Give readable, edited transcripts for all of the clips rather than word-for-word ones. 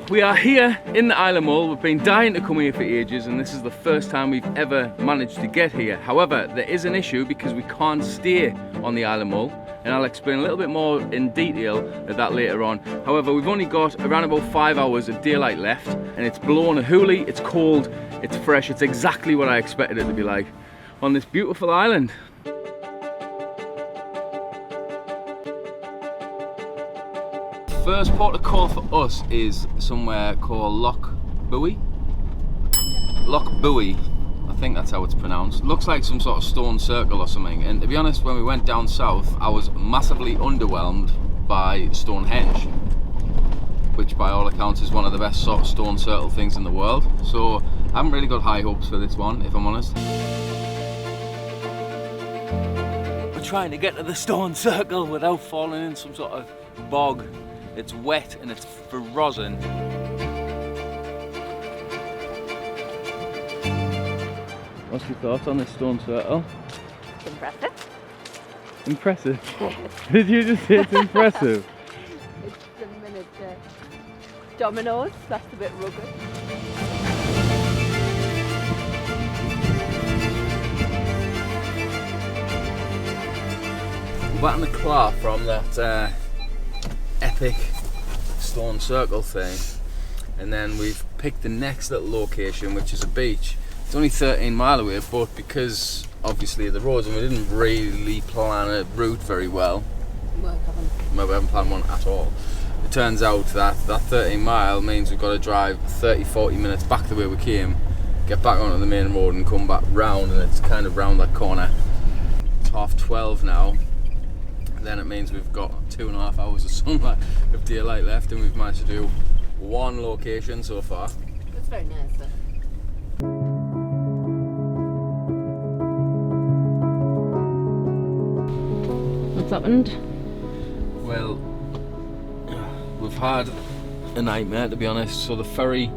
We are here in the Isle of Mull. We've been dying to come here for ages, and this is the first time we've ever managed to get here. However, there is an issue because we can't stay on the Isle of Mull, and I'll explain a little bit more in detail of that later on. However, we've only got around about 5 hours of daylight left, and it's blowing a hoolie, it's cold, it's fresh, it's exactly what I expected it to be like on this beautiful island. First port of call for us is somewhere called Loch Buoy. Loch Buoy, I think that's how it's pronounced. Looks like some sort of stone circle or something. And to be honest, when we went down south, I was massively underwhelmed by Stonehenge, which by all accounts is one of the best sort of stone circle things in the world. So I haven't really got high hopes for this one, if I'm honest. We're trying to get to the stone circle without falling in some sort of bog. It's wet and it's frozen. What's your thoughts on this stone circle? Impressive. Impressive? Did you just say it's impressive? It's the miniature dominoes, that's a bit rugged. We're back in the car from that epic stone circle thing, and then we've picked the next little location, which is a beach. It's only 13 miles away, but because obviously of the roads and we didn't really plan a route very well, we haven't planned one at all, it turns out that 13 mile means we've got to drive 30-40 minutes back the way we came, get back onto the main road and come back round, and it's kind of round that corner. It's 12:30 now. Then it means we've got 2.5 hours of sunlight of daylight left, and we've managed to do one location so far. That's very nice though. What's happened? Well, we've had a nightmare, to be honest. So the ferry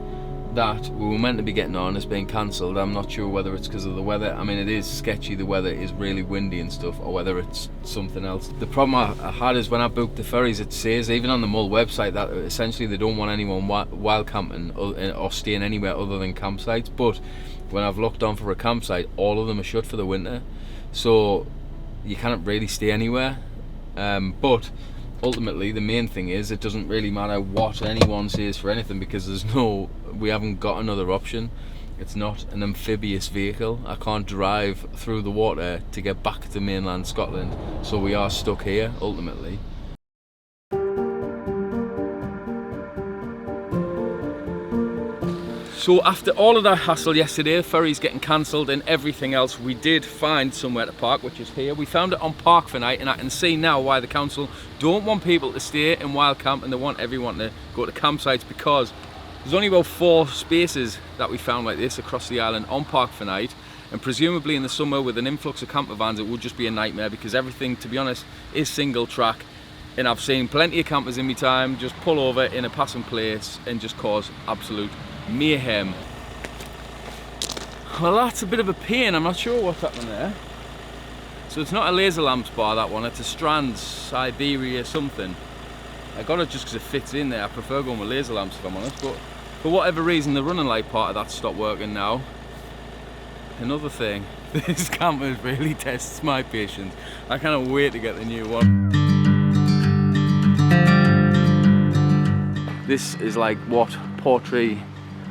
that we were meant to be getting on has been cancelled. I'm not sure whether it's because of the weather. I mean, it is sketchy, the weather is really windy and stuff, or whether it's something else. The problem I had is when I booked the ferries, it says even on the Mull website that essentially they don't want anyone wild camping or staying anywhere other than campsites. But when I've looked on for a campsite, all of them are shut for the winter, so you can't really stay anywhere. But ultimately the main thing is it doesn't really matter what anyone says for anything, because we haven't got another option. It's not an amphibious vehicle. I can't drive through the water to get back to mainland Scotland, so we are stuck here ultimately. So after all of that hassle yesterday, ferries getting cancelled and everything else, we did find somewhere to park, which is here. We found it on Park for Night, and I can see now why the council don't want people to stay in wild camp and they want everyone to go to campsites, because there's only about 4 spaces that we found like this across the island on Park for Night, and presumably in the summer with an influx of camper vans it would just be a nightmare, because everything, to be honest, is single track. And I've seen plenty of campers in my time just pull over in a passing place and just cause absolute mayhem. Well, that's a bit of a pain. I'm not sure what's happening there. So it's not a laser lamps bar, that one, it's a Strands Siberia something. I got it just because it fits in there. I prefer going with laser lamps if I'm honest, but for whatever reason the running light part of that stopped working now. Another thing, this camper really tests my patience. I cannot wait to get the new one. This is like what Portree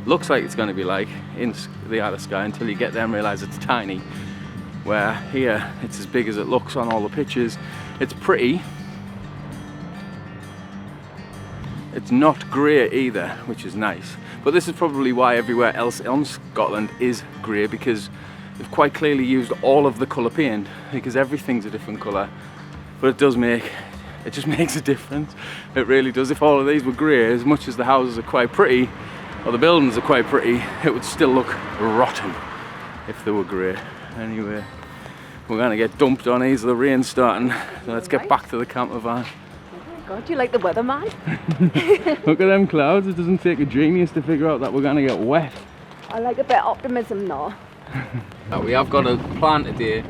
looks like it's going to be like in the Isle of Skye, until you get there and realise it's tiny, where here it's as big as it looks on all the pictures. It's pretty. It's not grey either, which is nice, but this is probably why everywhere else on Scotland is grey, because they've quite clearly used all of the colour paint, because everything's a different colour. But it just makes a difference. It really does. If all of these were grey, as much as the houses are quite pretty, or the buildings are quite pretty, it would still look rotten if they were grey. Anyway, we're going to get dumped on these, the rain's starting, so let's get back to the camper van. Oh my god, you like the weatherman? Look at them clouds. It doesn't take a genius to figure out that we're going to get wet. I like a bit of optimism though. Now, we have got a plan today,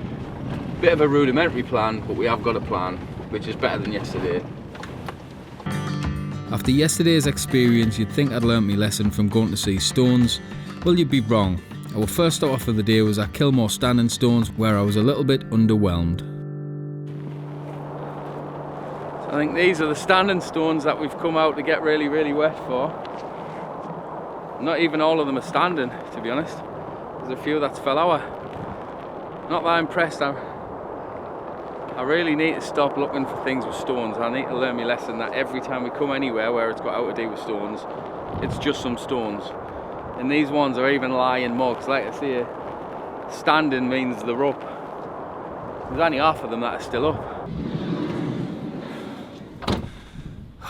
bit of a rudimentary plan, but we have got a plan, which is better than yesterday. After yesterday's experience, you'd think I'd learnt my lesson from going to see stones. Well, you'd be wrong. Our first stop off of the day was at Kilmore Standing Stones, where I was a little bit underwhelmed. I think these are the standing stones that we've come out to get really, really wet for. Not even all of them are standing, to be honest. There's a few that's fell over. Not that impressed. I really need to stop looking for things with stones. I need to learn my lesson that every time we come anywhere where it's got out to do with stones, it's just some stones. And these ones are even lying mugs. Like I say, standing means they're up. There's only half of them that are still up.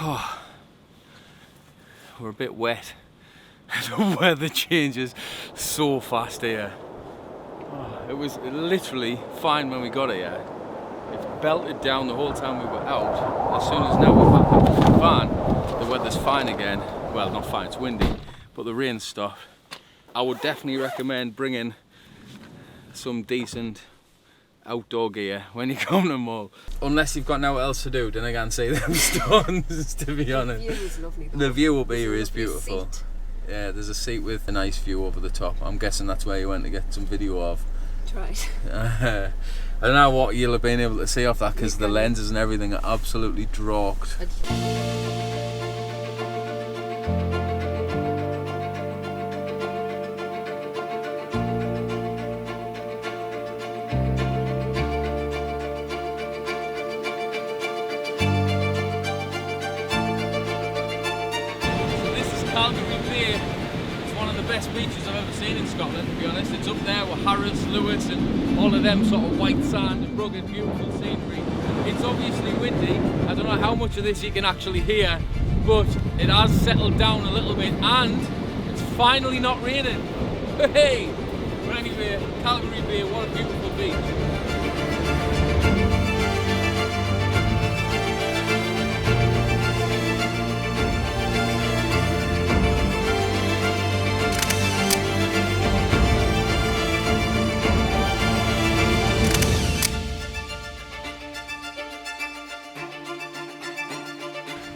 Oh, we're a bit wet. The weather changes so fast here. Oh, it was literally fine when we got here. It belted down the whole time we were out. As soon as now we're back up in the van, the weather's fine again. Well, not fine, it's windy, but the rain stopped. I would definitely recommend bringing some decent outdoor gear when you come to Mull. Unless you've got nothing else to do, then I can't see them stones, to be honest. The view is lovely. The view up here is beautiful. Seat. Yeah, there's a seat with a nice view over the top. I'm guessing that's where you went to get some video of. That's right. I don't know what you'll have been able to see off that because the lenses and everything are absolutely drocked. Best beaches I've ever seen in Scotland, to be honest. It's up there with Harris, Lewis and all of them sort of white sand and rugged, beautiful scenery. It's obviously windy. I don't know how much of this you can actually hear, but it has settled down a little bit and it's finally not raining. Hey! But anyway, Calgary Bay, what a beautiful beach.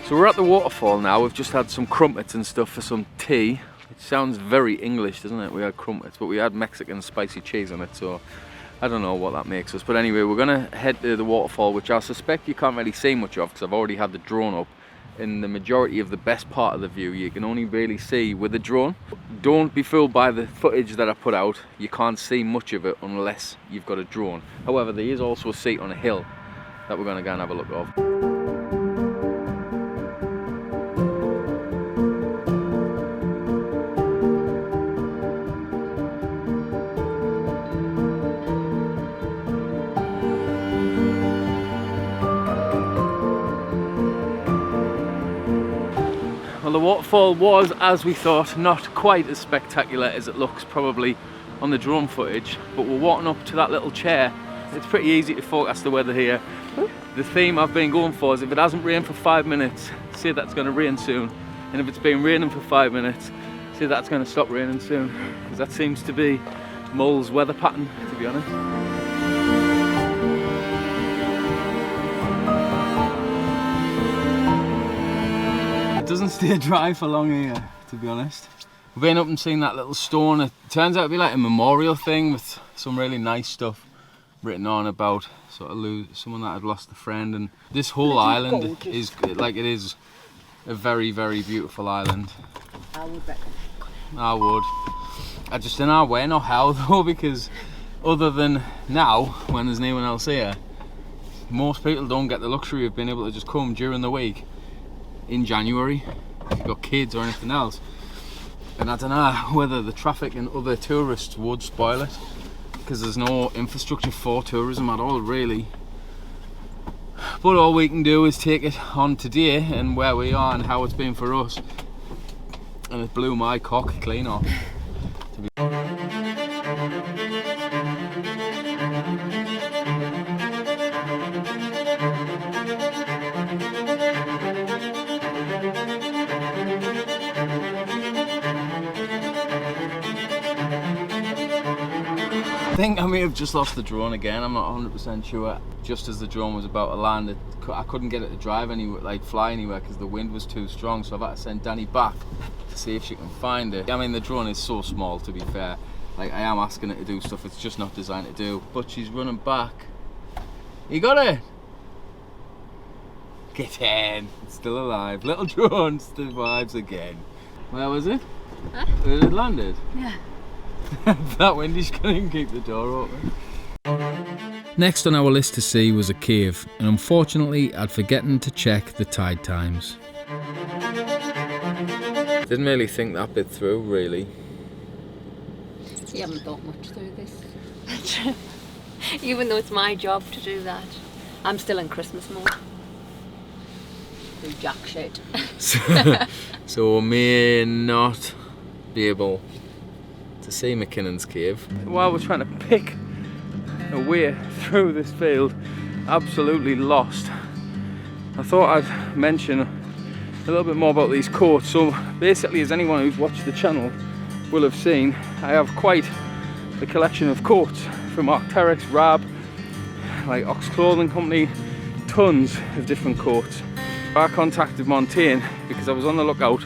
So we're at the waterfall now. We've just had some crumpets and stuff for some tea. It sounds very English, doesn't it? We had crumpets, but we had Mexican spicy cheese on it, so I don't know what that makes us. But anyway, we're gonna head to the waterfall, which I suspect you can't really see much of because I've already had the drone up. In the majority of the best part of the view, you can only really see with the drone. Don't be fooled by the footage that I put out. You can't see much of it unless you've got a drone. However, there is also a seat on a hill that we're gonna go and have a look of. The waterfall was, as we thought, not quite as spectacular as it looks probably on the drone footage, but we're walking up to that little chair. It's pretty easy to forecast the weather here. The theme I've been going for is if it hasn't rained for 5 minutes, say that's going to rain soon, and if it's been raining for 5 minutes, say that's going to stop raining soon, because that seems to be Mull's weather pattern, to be honest. It doesn't stay dry for long here, to be honest. We've been up and seen that little stone. It turns out to be like a memorial thing with some really nice stuff written on about sort of someone that had lost a friend. And this whole island is like, it is a very, very beautiful island. I would recommend. I would. I just don't know when or how though, because other than now, when there's no one else here, most people don't get the luxury of being able to just come during the week in January if you've got kids or anything else. And I don't know whether the traffic and other tourists would spoil it, because there's no infrastructure for tourism at all really. But all we can do is take it on today and where we are and how it's been for us. And it blew my cock clean off. I think I may have just lost the drone again. I'm not 100% sure. Just as the drone was about to land, I couldn't get it to drive anywhere, like fly anywhere, because the wind was too strong. So I've had to send Danny back to see if she can find it. I mean, the drone is so small, to be fair. Like, I am asking it to do stuff it's just not designed to do. But she's running back. You got it? Get in. It's still alive. Little drone survives again. Where was it? Huh? Where it landed? Yeah. That windy, she couldn't even keep the door open. Next on our list to see was a cave, and unfortunately I'd forgotten to check the tide times. Didn't really think that bit through, really. You haven't thought much through this. Even though it's my job to do that. I'm still in Christmas mode. Do jack shit. So we may not be able to see McKinnon's cave. While we're trying to pick a way through this field, absolutely lost. I thought I'd mention a little bit more about these coats. So basically, as anyone who's watched the channel will have seen, I have quite a collection of coats from Arc'teryx, Rab, like Ox Clothing Company, tons of different coats. I contacted Montaigne because I was on the lookout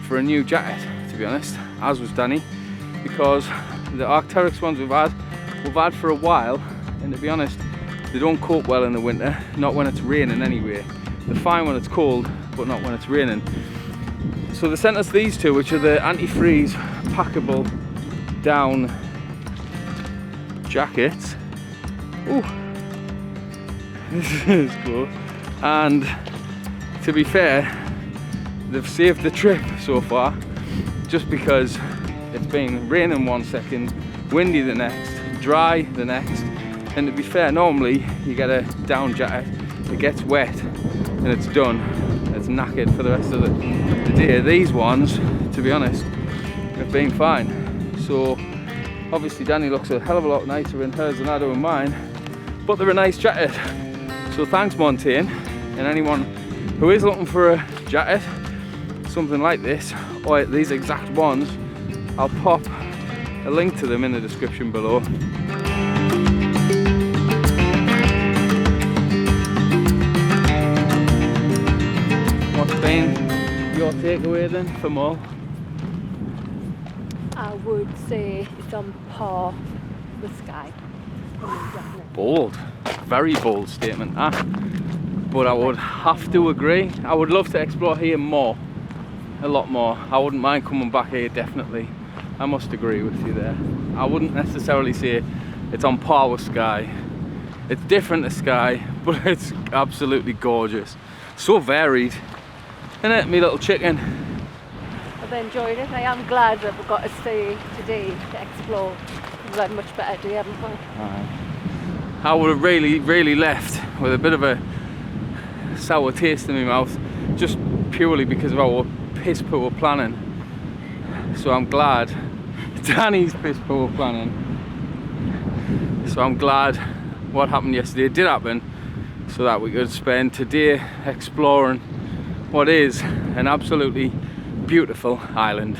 for a new jacket, to be honest, as was Danny, because the Arc'teryx ones we've had for a while, and to be honest, they don't cope well in the winter, not when it's raining anyway. They're fine when it's cold, but not when it's raining. So they sent us these two, which are the anti-freeze packable down jackets. Ooh, this is cool. And to be fair, they've saved the trip so far, just because it's been raining one second, windy the next, dry the next. And to be fair, normally you get a down jacket, it gets wet and it's done, it's knackered for the rest of the day. These ones, to be honest, have been fine. So obviously Danny looks a hell of a lot nicer in hers than I do in mine, but they're a nice jacket. So thanks Montaigne, and anyone who is looking for a jacket, something like this, or these exact ones, I'll pop a link to them in the description below. What's been your takeaway then for Mull? I would say it's on par with Skye. Bold, very bold statement, huh? But I would have to agree. I would love to explore here more, a lot more. I wouldn't mind coming back here, definitely. I must agree with you there. I wouldn't necessarily say it's on par with Skye. It's different to Skye, but it's absolutely gorgeous. So varied, isn't it, me little chicken? I've enjoyed it. I am glad that we've got to stay today to explore. We've had a much better day, haven't we? I would have really left with a bit of a sour taste in my mouth, just purely because of our piss poor planning. So I'm glad Danny's piss poor planning. So I'm glad what happened yesterday did happen, so that we could spend today exploring what is an absolutely beautiful island.